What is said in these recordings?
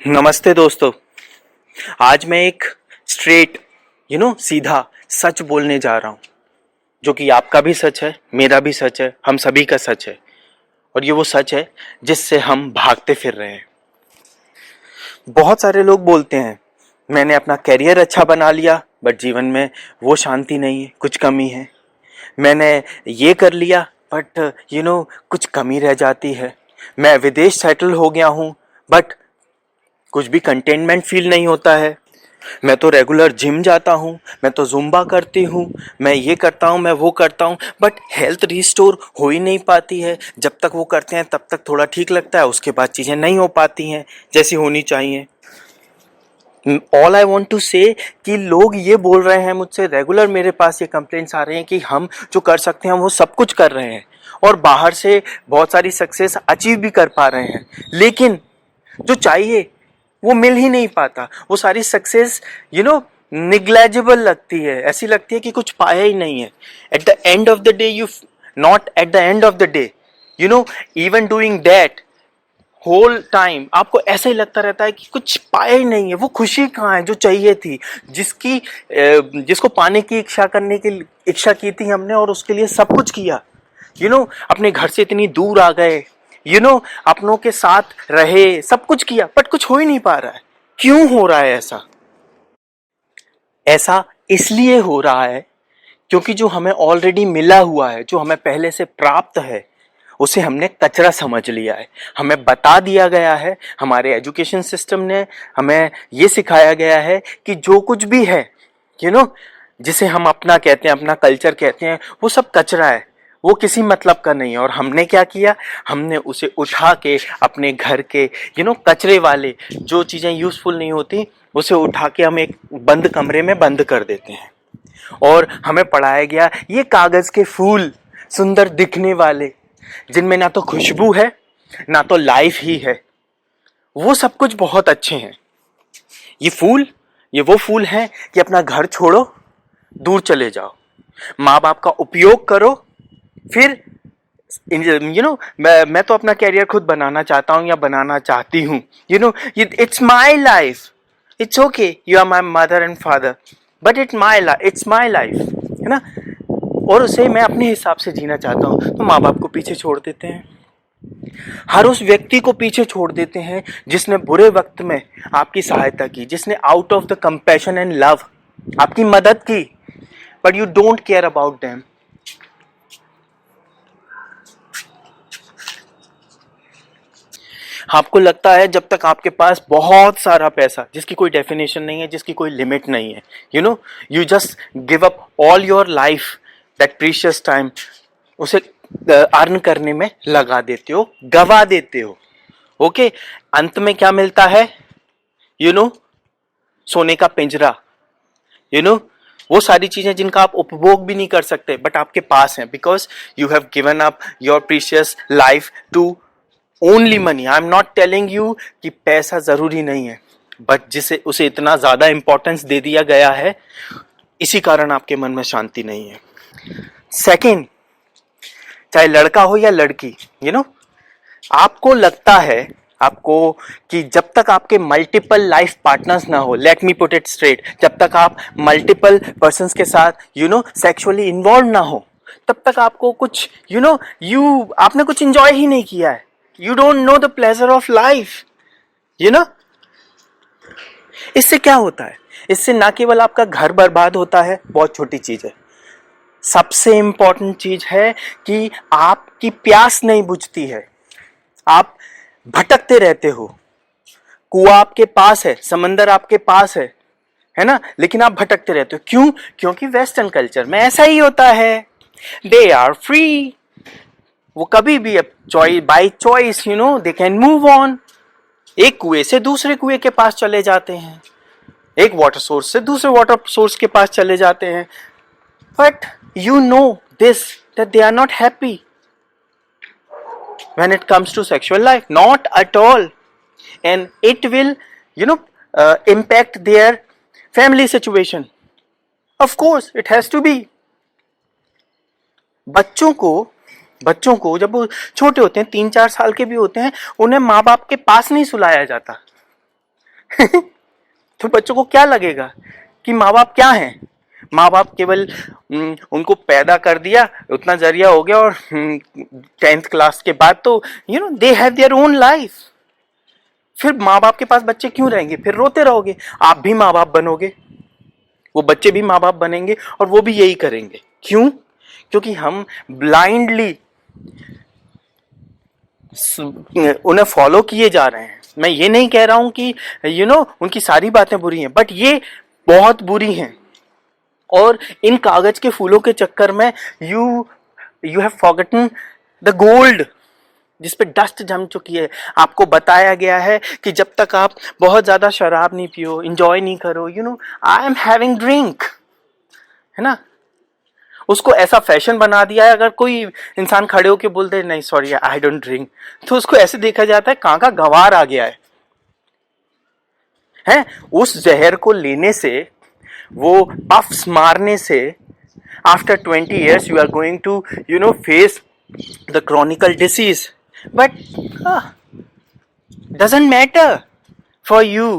नमस्ते दोस्तों। आज मैं एक स्ट्रेट सीधा सच बोलने जा रहा हूँ, जो कि आपका भी सच है, मेरा भी सच है, हम सभी का सच है। और ये वो सच है जिससे हम भागते फिर रहे हैं। बहुत सारे लोग बोलते हैं मैंने अपना करियर अच्छा बना लिया, बट जीवन में वो शांति नहीं है, कुछ कमी है। मैंने ये कर लिया, बट कुछ कमी रह जाती है। मैं विदेश सेटल हो गया हूँ, बट कुछ भी कंटेनमेंट फील नहीं होता है। मैं तो रेगुलर जिम जाता हूँ, मैं तो जुम्बा करती हूँ, मैं ये करता हूँ, मैं वो करता हूँ, बट हेल्थ रिस्टोर हो ही नहीं पाती है। जब तक वो करते हैं तब तक थोड़ा ठीक लगता है, उसके बाद चीज़ें नहीं हो पाती हैं जैसी होनी चाहिए। ऑल आई वॉन्ट टू से कि लोग ये बोल रहे हैं मुझसे, रेगुलर मेरे पास ये कंप्लेंट्स आ रहे हैं कि हम जो कर सकते हैं वो सब कुछ कर रहे हैं और बाहर से बहुत सारी सक्सेस अचीव भी कर पा रहे हैं, लेकिन जो चाहिए वो मिल ही नहीं पाता। वो सारी सक्सेस निग्लेजिबल लगती है, ऐसी लगती है कि कुछ पाया ही नहीं है। At the end of the day you not at the end of the day even doing that whole time आपको ऐसा ही लगता रहता है कि कुछ पाया ही नहीं है। वो खुशी कहाँ है जो चाहिए थी, जिसको पाने की इच्छा की थी हमने, और उसके लिए सब कुछ किया। अपने घर से इतनी दूर आ गए, अपनों के साथ रहे, सब कुछ किया, बट कुछ हो ही नहीं पा रहा है। क्यों हो रहा है ऐसा? ऐसा इसलिए हो रहा है क्योंकि जो हमें ऑलरेडी मिला हुआ है, जो हमें पहले से प्राप्त है, उसे हमने कचरा समझ लिया है। हमें बता दिया गया है, हमारे एजुकेशन सिस्टम ने हमें ये सिखाया गया है कि जो कुछ भी है जिसे हम अपना कहते हैं, अपना कल्चर कहते हैं, वो सब कचरा है, वो किसी मतलब का नहीं है। और हमने क्या किया, हमने उसे उठा के अपने घर के कचरे वाले जो चीज़ें यूजफुल नहीं होती, उसे उठा के हम एक बंद कमरे में बंद कर देते हैं। और हमें पढ़ाया गया ये कागज के फूल सुंदर दिखने वाले, जिनमें ना तो खुशबू है ना तो लाइफ ही है, वो सब कुछ बहुत अच्छे हैं। ये वो फूल हैं कि अपना घर छोड़ो, दूर चले जाओ, माँ बाप का उपयोग करो, फिर मैं तो अपना कैरियर खुद बनाना चाहता हूँ या बनाना चाहती हूँ। It's my life, it's okay, you are my mother and father, but it's my life, है ना। और उसे मैं अपने हिसाब से जीना चाहता हूँ। तो माँ बाप को पीछे छोड़ देते हैं, हर उस व्यक्ति को पीछे छोड़ देते हैं जिसने बुरे वक्त में आपकी सहायता की, जिसने out of the compassion and love आपकी मदद की, but you don't care about them. आपको लगता है जब तक आपके पास बहुत सारा पैसा, जिसकी कोई डेफिनेशन नहीं है, जिसकी कोई लिमिट नहीं है, you just give up all your life, that precious time, उसे अर्न करने में लगा देते हो, गवा देते हो। ओके, अंत में क्या मिलता है? सोने का पिंजरा, वो सारी चीजें जिनका आप उपभोग भी नहीं कर सकते, बट आपके पास हैं, because you have given up your precious life to only money. I am not telling you कि पैसा जरूरी नहीं है, बट जिसे उसे इतना ज्यादा इंपॉर्टेंस दे दिया गया है, इसी कारण आपके मन में शांति नहीं है। सेकेंड, चाहे लड़का हो या लड़की, आपको लगता है आपको कि जब तक आपके मल्टीपल लाइफ पार्टनर्स ना हो, late me put it straight, जब तक आप मल्टीपल पर्सन्स के साथ सेक्सुअली इन्वॉल्व ना हो, तब तक आपको कुछ आपने कुछ एंजॉय ही नहीं किया है। You don't know the pleasure of life, इससे क्या होता है? इससे ना केवल आपका घर बर्बाद होता है, बहुत छोटी चीज है, सबसे इंपॉर्टेंट चीज है कि आपकी प्यास नहीं बुझती है, आप भटकते रहते हो। कुआं आपके पास है, समंदर आपके पास है ना, लेकिन आप भटकते रहते हो। क्यों? क्योंकि वेस्टर्न कल्चर में ऐसा ही होता है। दे आर फ्री, वो कभी भी by choice they can move on. एक कुएं से दूसरे कुएं के पास चले जाते हैं, एक वाटर सोर्स से दूसरे वाटर सोर्स के पास चले जाते हैं, but this that they are not happy when it comes to sexual life, not at all, and it will impact their family situation. Of course it has to be. बच्चों को जब वो छोटे होते हैं, 3-4 साल के भी होते हैं, उन्हें माँ बाप के पास नहीं सुलाया जाता, तो बच्चों को क्या लगेगा कि माँ बाप क्या हैं? माँ बाप केवल उनको पैदा कर दिया, उतना जरिया हो गया, और 10th क्लास के बाद तो they have their own life. फिर माँ बाप के पास बच्चे क्यों रहेंगे? फिर रोते रहोगे, आप भी माँ बाप बनोगे, वो बच्चे भी माँ बाप बनेंगे, और वो भी यही करेंगे। क्यों? क्योंकि हम ब्लाइंडली उन्हें फॉलो किए जा रहे हैं। मैं ये नहीं कह रहा हूं कि उनकी सारी बातें बुरी हैं, बट ये बहुत बुरी हैं। और इन कागज के फूलों के चक्कर में you have forgotten the gold, जिसपे डस्ट जम चुकी है। आपको बताया गया है कि जब तक आप बहुत ज्यादा शराब नहीं पियो, इंजॉय नहीं करो, आई एम हैविंग ड्रिंक, है ना। उसको ऐसा फैशन बना दिया है, अगर कोई इंसान खड़े होके बोल दे नहीं सॉरी आई डोंट ड्रिंक, तो उसको ऐसे देखा जाता है कहां का गंवार आ गया है। उस जहर को लेने से, वो पफ्स मारने से, after 20 years you are going to face the chronic disease, but doesn't matter for you।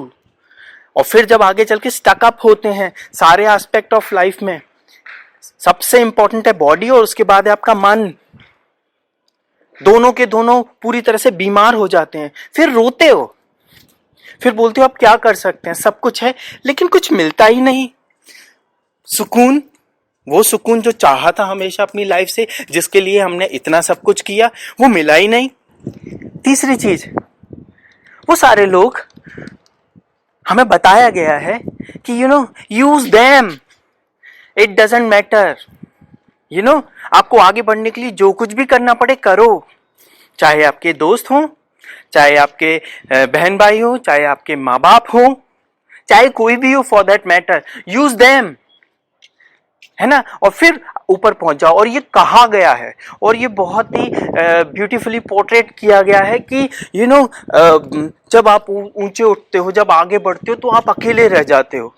और फिर जब आगे चल के स्टक अप होते हैं सारे एस्पेक्ट ऑफ लाइफ में, सबसे इंपॉर्टेंट है बॉडी और उसके बाद है आपका मन, दोनों के दोनों पूरी तरह से बीमार हो जाते हैं। फिर रोते हो, फिर बोलते हो आप क्या कर सकते हैं, सब कुछ है लेकिन कुछ मिलता ही नहीं। सुकून, वो सुकून जो चाहा था हमेशा अपनी लाइफ से, जिसके लिए हमने इतना सब कुछ किया, वो मिला ही नहीं। तीसरी चीज, वो सारे लोग, हमें बताया गया है कि use them, it doesn't matter. आपको आगे बढ़ने के लिए जो कुछ भी करना पड़े करो, चाहे आपके दोस्त हों, चाहे आपके बहन भाई हो, चाहे आपके माँ बाप हो, चाहे कोई भी हो for that matter, use them, है ना। और फिर ऊपर पहुंच जाओ। और ये कहा गया है, और ये बहुत ही ब्यूटीफुली पोर्ट्रेट किया गया है कि जब आप ऊंचे उठते हो, जब आगे बढ़ते हो, तो आप अकेले रह जाते हो।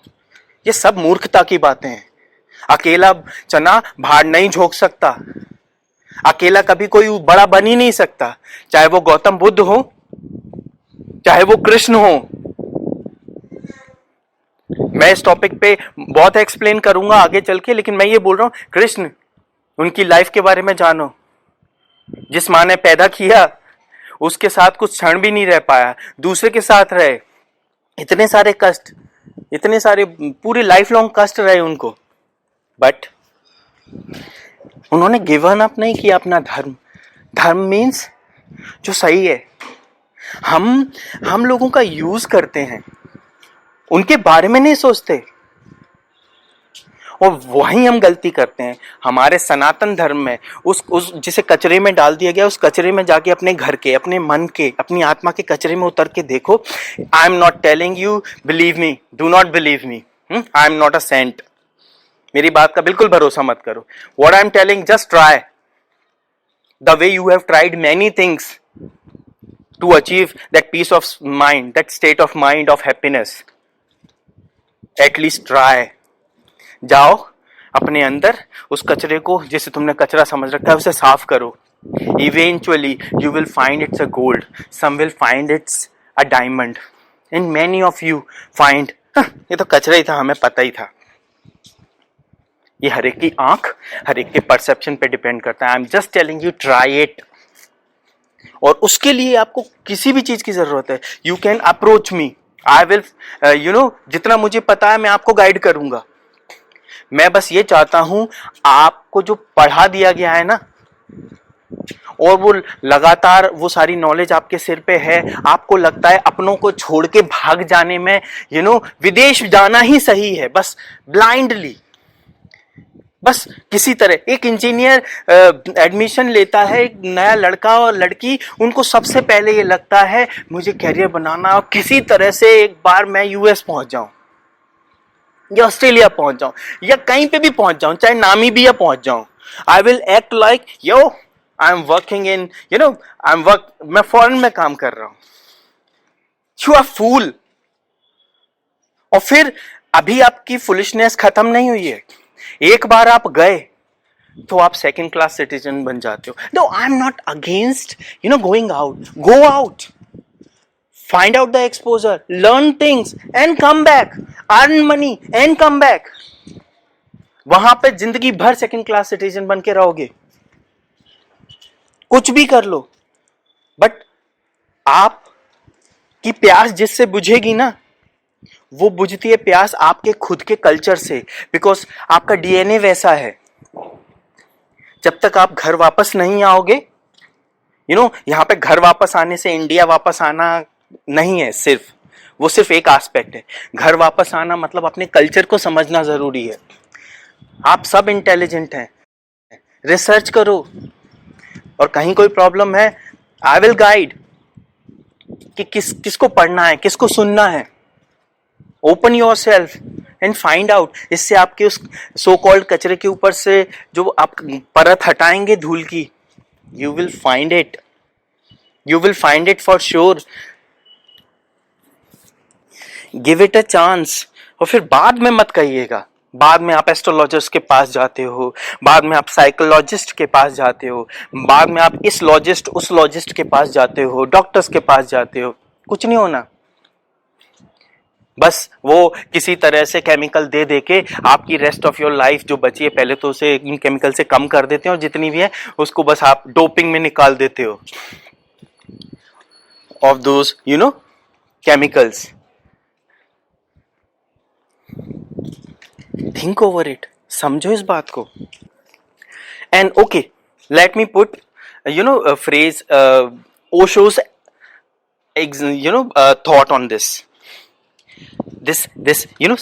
ये सब मूर्खता की बातें हैं। अकेला चना भाड़ नहीं झोंक सकता, अकेला कभी कोई बड़ा बन ही नहीं सकता, चाहे वो गौतम बुद्ध हो, चाहे वो कृष्ण हो। मैं इस टॉपिक पे बहुत एक्सप्लेन करूंगा आगे चल के, लेकिन मैं ये बोल रहा हूं, कृष्ण, उनकी लाइफ के बारे में जानो। जिस माँ ने पैदा किया उसके साथ कुछ क्षण भी नहीं रह पाया, दूसरे के साथ रहे, इतने सारे कष्ट, इतने सारे पूरी लाइफ लॉन्ग कष्ट रहे उनको, बट उन्होंने गिवन अप नहीं किया अपना धर्म। धर्म मीन्स जो सही है। हम लोगों का यूज करते हैं, उनके बारे में नहीं सोचते, और वहीं हम गलती करते हैं। हमारे सनातन धर्म में उस जिसे कचरे में डाल दिया गया, उस कचरे में जाके अपने घर के, अपने मन के, अपनी आत्मा के कचरे में उतर के देखो। I am not telling you, believe me, do not believe me, I am not a saint, मेरी बात का बिल्कुल भरोसा मत करो। What I am telling, just try the way you have tried many things to achieve that peace of mind, that state of mind of happiness. At least try. जाओ अपने अंदर उस कचरे को, जिसे तुमने कचरा समझ रखा है, उसे साफ करो। Eventually you will find it's a gold, some will find it's a diamond, and many of you find ये तो कचरा ही था, हमें पता ही था। ये हर एक की आंख, हर एक के परसेप्शन पे डिपेंड करता है। आई am just telling you, try it. और उसके लिए आपको किसी भी चीज की जरूरत है, you can approach me, I will जितना मुझे पता है मैं आपको गाइड करूंगा। मैं बस ये चाहता हूं, आपको जो पढ़ा दिया गया है ना, और वो लगातार वो सारी नॉलेज आपके सिर पे है, आपको लगता है अपनों को छोड़ के भाग जाने में विदेश जाना ही सही है, बस ब्लाइंडली, बस किसी तरह। एक इंजीनियर एडमिशन लेता है, एक नया लड़का और लड़की, उनको सबसे पहले ये लगता है मुझे कैरियर बनाना, और किसी तरह से एक बार मैं यूएस पहुंच जाऊं, या ऑस्ट्रेलिया पहुंच जाऊं, या कहीं पे भी पहुंच जाऊं, चाहे नामीबिया पहुंच जाऊं। I will act like I am working in मैं फॉरेन में काम कर रहा हूं। You are fool. और फिर अभी आपकी फुलिशनेस खत्म नहीं हुई है, एक बार आप गए तो आप सेकंड क्लास सिटीजन बन जाते हो। No, I am not against going out, go out, find out the exposure, learn things and come back, earn money and come back. वहां पे जिंदगी भर सेकंड क्लास सिटीजन बन के रहोगे, कुछ भी कर लो, बट आप की प्यास जिससे बुझेगी ना, वो बुझती है प्यास आपके खुद के कल्चर से, बिकॉज आपका डीएनए वैसा है. जब तक आप घर वापस नहीं आओगे, यहां पे घर वापस आने से इंडिया वापस आना नहीं है, वो सिर्फ एक एस्पेक्ट है. घर वापस आना मतलब अपने कल्चर को समझना जरूरी है. आप सब इंटेलिजेंट हैं, रिसर्च करो, और कहीं कोई प्रॉब्लम है, आई विल गाइड कि किसको पढ़ना है, किसको सुनना है. Open your self and find out. इससे आपके उस सो कॉल्ड कचरे के ऊपर से जो आप परत हटाएंगे धूल की, you will find it for sure. Give it a chance. और फिर बाद में मत कहिएगा. बाद में आप एस्ट्रोलॉजिस्ट के पास जाते हो, बाद में आप साइकोलॉजिस्ट के पास जाते हो, बाद में आप इस लॉजिस्ट उस लॉजिस्ट के पास जाते हो, डॉक्टर्स के पास जाते हो. कुछ नहीं होना. बस वो किसी तरह से केमिकल दे दे के आपकी रेस्ट ऑफ योर लाइफ जो बची है, पहले तो उसे इन केमिकल से कम कर देते हो, और जितनी भी है उसको बस आप डोपिंग में निकाल देते हो of those chemicals. Think over it. समझो इस बात को. And okay, let me put phrase Osho's thought on this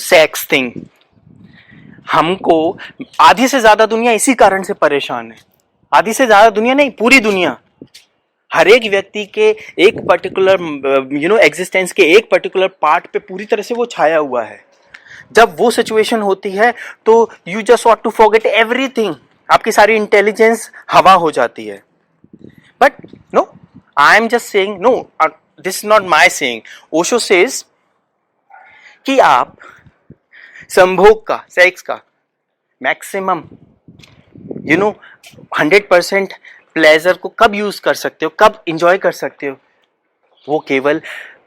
sex thing. हमको आधी से ज्यादा दुनिया इसी कारण से परेशान है. आधी से ज्यादा दुनिया नहीं, पूरी दुनिया. हर एक व्यक्ति के एक पर्टिकुलर एग्जिस्टेंस के एक पर्टिकुलर पार्ट पे पूरी तरह से वो छाया हुआ है. जब वो सिचुएशन होती है तो you just want to forget everything. आपकी सारी इंटेलिजेंस हवा हो जाती है. But no, I am just saying, no, this is not my saying. Osho says कि आप संभोग का, सेक्स का मैक्सिमम 100% प्लेजर को कब यूज कर सकते हो, कब इंजॉय कर सकते हो, वो केवल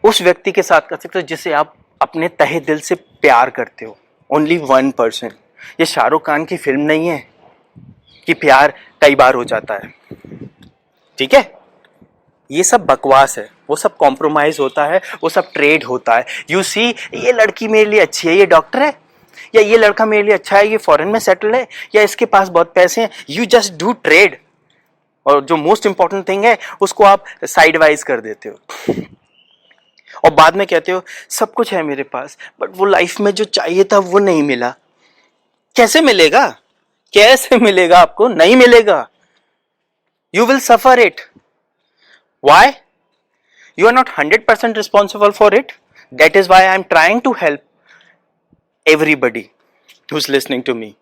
उस व्यक्ति के साथ कर सकते हो जिसे आप अपने तहे दिल से प्यार करते हो. ओनली 1%. ये शाहरुख खान की फिल्म नहीं है कि प्यार कई बार हो जाता है. ठीक है, ये सब बकवास है. वो सब कॉम्प्रोमाइज होता है, वो सब ट्रेड होता है. यू सी, ये लड़की मेरे लिए अच्छी है, ये डॉक्टर है, या ये लड़का मेरे लिए अच्छा है, ये फॉरेन में सेटल है, या इसके पास बहुत पैसे हैं. यू जस्ट डू ट्रेड, और जो मोस्ट इंपॉर्टेंट थिंग है उसको आप साइड वाइज कर देते हो, और बाद में कहते हो सब कुछ है मेरे पास, बट वो लाइफ में जो चाहिए था वो नहीं मिला. कैसे मिलेगा? कैसे मिलेगा? आपको नहीं मिलेगा. You will suffer it. Why? You are not 100% responsible for it. That is why I am trying to help everybody who is listening to me.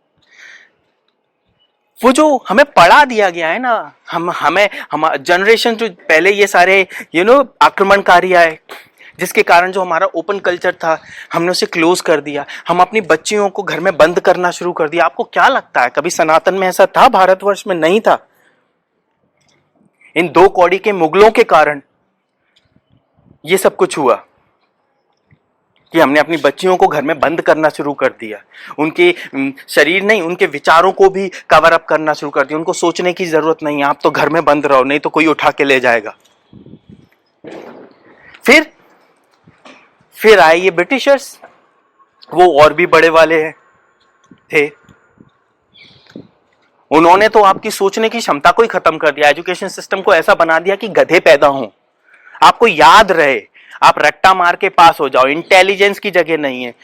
वो जो हमें पढ़ा दिया गया है ना, हम जनरेशन जो पहले ये सारे आक्रमणकारी आए, जिसके कारण जो हमारा ओपन कल्चर था हमने उसे क्लोज कर दिया. हम अपनी बच्चियों को घर में बंद करना शुरू कर दिया. आपको क्या लगता है कभी सनातन में ऐसा था? भारतवर्ष में नहीं था. इन 2 कौड़ी के मुगलों के कारण ये सब कुछ हुआ कि हमने अपनी बच्चियों को घर में बंद करना शुरू कर दिया. उनके शरीर नहीं, उनके विचारों को भी कवर अप करना शुरू कर दिया. उनको सोचने की जरूरत नहीं है, आप तो घर में बंद रहो, नहीं तो कोई उठा के ले जाएगा. फिर आए ये ब्रिटिशर्स. वो और भी बड़े वाले हैं थे. उन्होंने तो आपकी सोचने की क्षमता को ही खत्म कर दिया. एजुकेशन सिस्टम को ऐसा बना दिया कि गधे पैदा हों, आपको याद रहे, आप रट्टा मार के पास हो जाओ. इंटेलिजेंस की जगह नहीं है.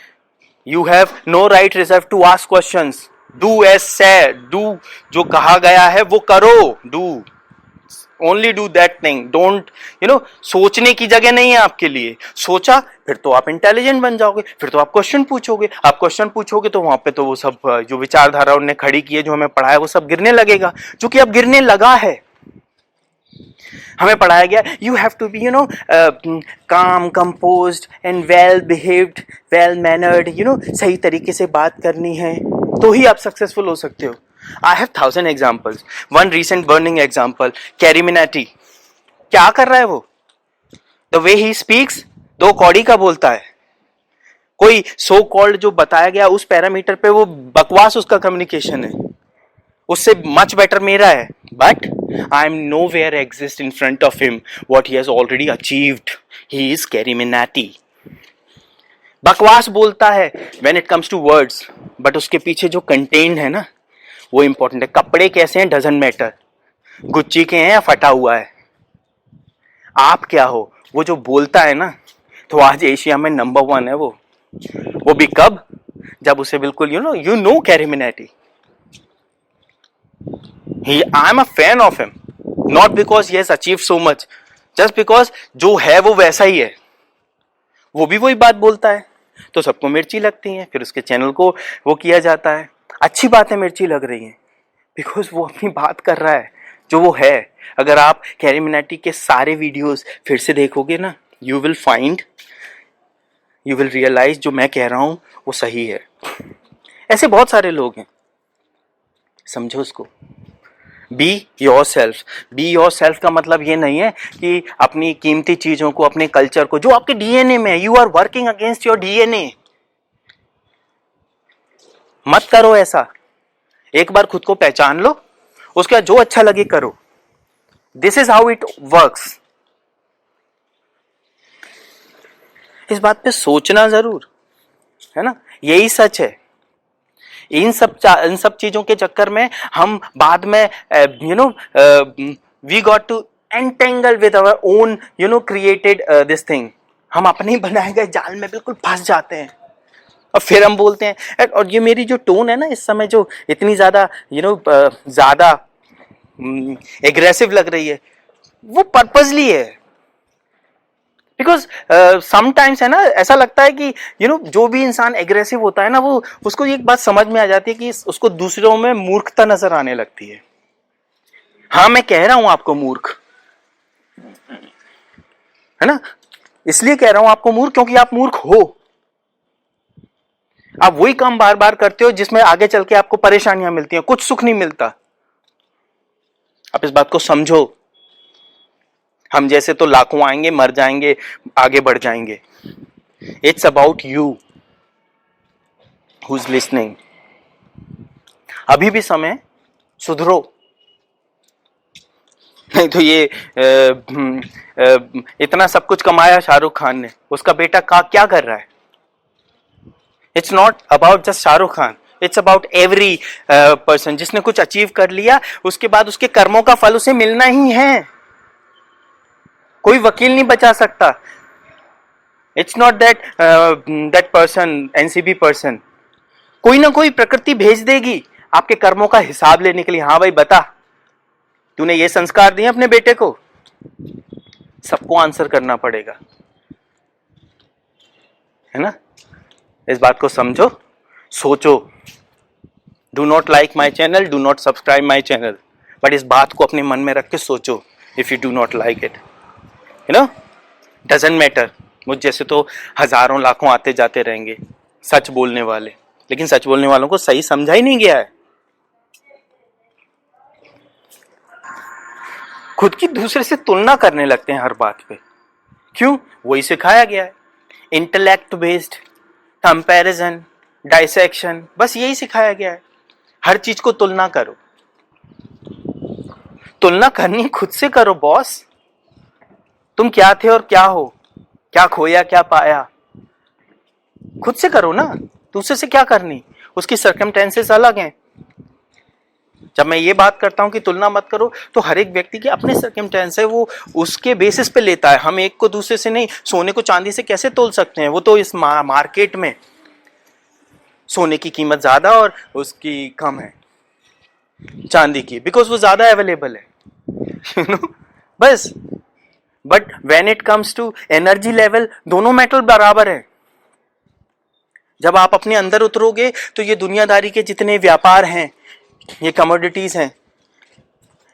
You have no right reserve to ask questions. Do as say, do जो कहा गया है वो करो. Do, only do that thing. Don't सोचने की जगह नहीं है आपके लिए. सोचा फिर तो आप इंटेलिजेंट बन जाओगे, फिर तो आप क्वेश्चन पूछोगे. आप क्वेश्चन पूछोगे तो वहां पे तो वो सब जो विचारधारा उन्होंने खड़ी की है, जो हमें पढ़ाया, वो सब गिरने लगेगा, जो कि अब गिरने लगा है. हमें पढ़ाया गया यू हैव टू बी काम, composed and well behaved, well mannered. सही तरीके से बात करनी है तो ही आप सक्सेसफुल हो सकते हो. I have 1000 examples. One recent burning example, Carrie Minati. क्या कर रहा है वो? द वे ही स्पीक्स, दो कौड़ी का बोलता है। कोई सो कॉल्ड जो बताया गया उस पैरामीटर पे वो बकवास उसका कम्युनिकेशन है, उससे मच बेटर मेरा है। But I am nowhere exist in front of him what he has already achieved. He is CarryMinati. बकवास बोलता है when it comes to words, but उसके पीछे जो कंटेंट है ना वो इंपॉर्टेंट है। कपड़े कैसे हैं डजंट मैटर, गुच्ची के हैं या फटा हुआ है, आप क्या हो। वो जो बोलता है ना, तो आज एशिया में नंबर 1 है वो भी कब, जब उसे बिल्कुल you know CarryMinati. I am a fan of him, not because he has achieved so much, just because जो है वो वैसा ही है। वो भी वही बात बोलता है तो सबको मिर्ची लगती है, फिर उसके चैनल को वो किया जाता है। अच्छी बात है मिर्ची लग रही है, बिकॉज वो अपनी बात कर रहा है जो वो है। अगर आप कैरिमिनाटी के सारे वीडियोस फिर से देखोगे ना, यू विल रियलाइज जो मैं कह रहा हूं वो सही है। ऐसे बहुत सारे लोग हैं, समझो उसको। Be your self. Be your self का मतलब ये नहीं है कि अपनी कीमती चीजों को, अपने कल्चर को, जो आपके डीएनए में है, you are working against your DNA. मत करो ऐसा। एक बार खुद को पहचान लो, उसके बाद जो अच्छा लगे करो। This is how it works. इस बात पे सोचना जरूर, है ना, यही सच है। इन सब चीजों के चक्कर में हम बाद में we got to entangle with our own created this thing. हम अपने ही बनाए गए जाल में बिल्कुल फंस जाते हैं और फिर हम बोलते हैं। और ये मेरी जो टोन है ना इस समय, जो इतनी ज्यादा ज्यादा एग्रेसिव लग रही है, वो पर्पसली है। बिकॉज समटाइम्स है ना, ऐसा लगता है कि जो भी इंसान एग्रेसिव होता है ना, वो उसको एक बात समझ में आ जाती है कि उसको दूसरों में मूर्खता नजर आने लगती है। हाँ, मैं कह रहा हूं आपको मूर्ख, है ना, इसलिए कह रहा हूं आपको मूर्ख क्योंकि आप मूर्ख हो। आप वही काम बार बार करते हो जिसमें आगे चल के आपको परेशानियां मिलती हैं, कुछ सुख नहीं मिलता। आप इस बात को समझो। हम जैसे तो लाखों आएंगे, मर जाएंगे, आगे बढ़ जाएंगे। It's about you who is listening. अभी भी समय, सुधरो, नहीं तो ये इतना सब कुछ कमाया शाहरुख खान ने, उसका बेटा क्या कर रहा है। It's not about just Shahrukh Khan, it's about every person जिसने कुछ अचीव कर लिया, उसके बाद उसके कर्मों का फल उसे मिलना ही है। कोई वकील नहीं बचा सकता। It's not that person, NCB person, कोई ना कोई प्रकृति भेज देगी आपके कर्मों का हिसाब लेने के लिए। हाँ भाई बता, तूने ये संस्कार दिए अपने बेटे को, सबको आंसर करना पड़ेगा, है ना। इस बात को समझो, सोचो। Do not like my channel, do not subscribe my channel, but इस बात को अपने मन में रख के सोचो। If you do not like it, doesn't matter. मुझ जैसे तो हजारों लाखों आते जाते रहेंगे सच बोलने वाले, लेकिन सच बोलने वालों को सही समझा ही नहीं गया है। खुद की दूसरे से तुलना करने लगते हैं हर बात पे। क्यों? वही सिखाया गया है, इंटेलेक्ट बेस्ड कंपैरिजन, डाइसेक्शन, बस यही सिखाया गया है। हर चीज को तुलना करो। तुलना करनी खुद से करो बॉस। तुम क्या थे और क्या हो, क्या खोया क्या पाया, खुद से करो ना। दूसरे से क्या करनी, उसकी सर्कमस्टेंसेस अलग हैं। जब मैं ये बात करता हूं कि तुलना मत करो, तो हर एक व्यक्ति के अपने सर्कमस्टेंस है, वो उसके बेसिस पे लेता है। हम एक को दूसरे से नहीं, सोने को चांदी से कैसे तोल सकते हैं। वो तो इस मार्केट में सोने की कीमत ज्यादा और उसकी कम है चांदी की, बिकॉज वो ज्यादा अवेलेबल है बस। But when it comes to energy level, दोनों मेटल बराबर है। जब आप अपने अंदर उतरोगे तो ये दुनियादारी के जितने व्यापार हैं, ये कमोडिटीज हैं,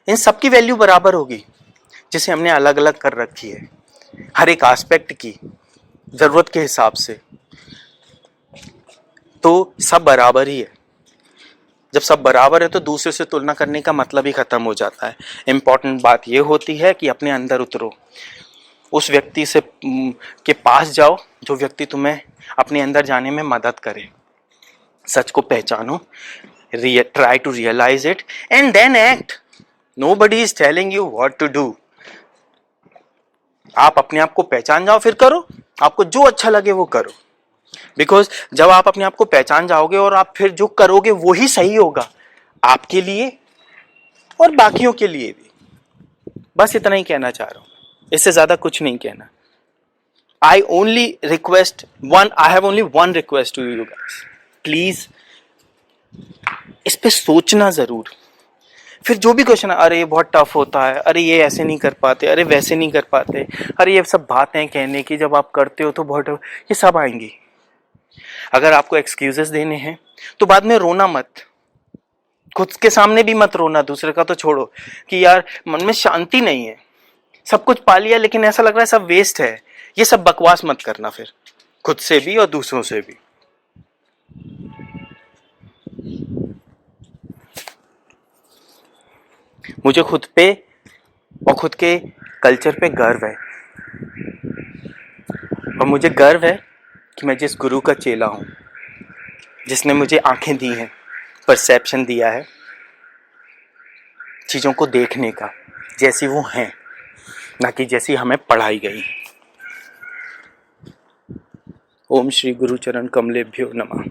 इन सबकी वैल्यू बराबर होगी, जिसे हमने अलग अलग कर रखी है हर एक एस्पेक्ट की जरूरत के हिसाब से। तो सब बराबर ही है। जब सब बराबर है तो दूसरे से तुलना करने का मतलब ही खत्म हो जाता है। इंपॉर्टेंट बात यह होती है कि अपने अंदर उतरो। उस व्यक्ति से के पास जाओ जो व्यक्ति तुम्हें अपने अंदर जाने में मदद करे। सच को पहचानो, try to realise it and then act. Nobody is telling you what to do. आप अपने आप को पहचान जाओ, फिर करो, आपको जो अच्छा लगे वो करो। बिकॉज जब आप अपने आप को पहचान जाओगे और आप फिर जो करोगे वो ही सही होगा आपके लिए और बाकियों के लिए भी। बस इतना ही कहना चाह रहा हूं, इससे ज्यादा कुछ नहीं कहना। I have only one request to you guys. Please इस पे सोचना जरूर। फिर जो भी क्वेश्चन, अरे ये बहुत टफ होता है, अरे ये ऐसे नहीं कर पाते, अरे वैसे नहीं कर पाते, अरे ये सब बातें कहने की, जब आप करते हो तो बहुत, ये सब आएंगी। अगर आपको एक्सक्यूजेस देने हैं तो बाद में रोना मत, खुद के सामने भी मत रोना, दूसरे का तो छोड़ो, कि यार मन में शांति नहीं है, सब कुछ पा लिया लेकिन ऐसा लग रहा है सब वेस्ट है। ये सब बकवास मत करना फिर, खुद से भी और दूसरों से भी। मुझे खुद पे और खुद के कल्चर पे गर्व है, और मुझे गर्व है कि मैं जिस गुरु का चेला हूं, जिसने मुझे आंखें दी हैं, परसेप्शन दिया है चीजों को देखने का, जैसी वो हैं, ना कि जैसी हमें पढ़ाई गई। ओम श्री गुरु चरण कमलेभ्यो नमः।